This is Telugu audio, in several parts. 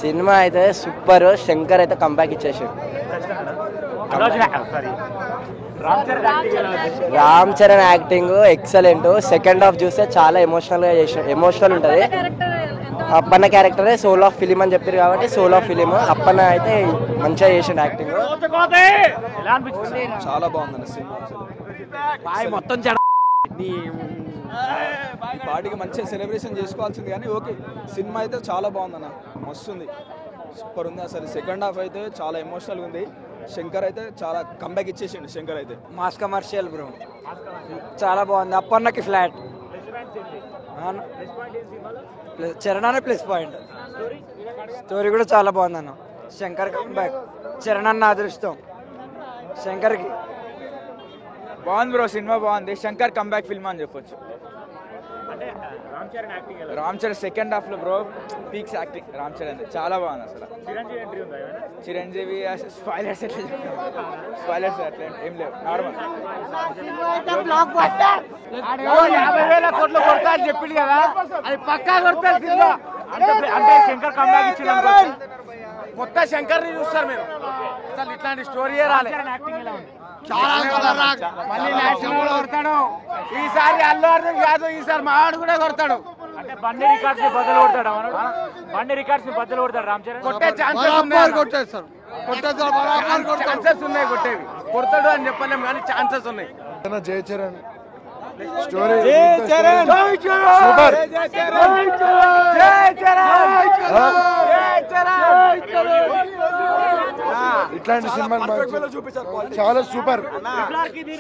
సినిమా అయితే సూపర్. శంకర్ అయితే కంబ్యాక్ ఇచ్చేసాడు. Ram Charan acting excellent. Second half చూస్తే చాలా ఎమోషనల్ ఉంటుంది. అప్పన్న క్యారెక్టరే సోల్ ఆఫ్ ఫిలిం అని చెప్పారు కాబట్టి సోల్ ఆఫ్ ఫిలిం. అప్పన్న అయితే మంచిగా చేసిండు యాక్టింగ్. చాలా బాగుంది సినిమా. మొత్తం పార్టీకి మంచిగా సెలబ్రేషన్ చేసుకోవాల్సింది కానీ ఓకే, సినిమా అయితే చాలా బాగుందన్న, మస్తుంది, సూపర్ ఉంది అసలు. సెకండ్ హాఫ్ అయితే చాలా ఎమోషనల్గా ఉంది. శంకర్ అయితే చాలా కంబ్యాక్ ఇచ్చేసిండు. శంకర్ అయితే మాస్ కమర్షియల్ బ్రో, చాలా బాగుంది. అప్పన్నకి ఫ్లాట్, చరణ్ అనే ప్లస్ పాయింట్. స్టోరీ కూడా చాలా బాగుంది అన్న. శంకర్ కంబ్యాక్, చరణ్ అన్న అదృష్టం శంకర్కి. బాగుంది బ్రో, సినిమా బాగుంది. శంకర్ కంబ్యాక్ ఫిల్మ్ అని చెప్పొచ్చు. రామ్ చరణ్ సెకండ్ హాఫ్ లో bro peaks acting. Ram Charan చాలా బాగుంది అసలు. చిరంజీవి స్పాయిలర్స్ ఎట్లా చెప్తాం, స్పాయిలర్స్ అట్లా ఏం లేవు, నార్మల్. 50,000 కోట్లు కొడతా అని చెప్పింది కదా, అది పక్కా కొడతారు సినిమా. అంటే శంకర్ కంబ్యాక్ ఇచ్చిన మొత్తం శంకర్ ని చూస్తారు మీరు. అసలు ఇట్లాంటి స్టోరీ రాలేదు. కొడతాడు ఈసారి. అల్లు అర్జున్ కాదు, ఈసారి మావాడు కూడా కొడతాడు. అంటే బండి రికార్డ్స్ బద్దలు కొడతాడు. బండి రికార్డ్స్ బద్దలు కొడతాడు రామ్ చరణ్. కొట్టే ఛాన్సెస్ ఉన్నాయి, కొట్టేవి. కొడతాడు అని చెప్పలేము కానీ ఛాన్సెస్ ఉన్నాయి. జై చరణ్ స్టోరీ ఇట్లాంటి సినిమాలు చాలా సూపర్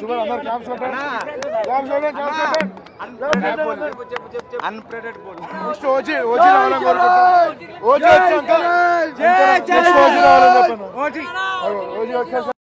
సూపర్. అందరు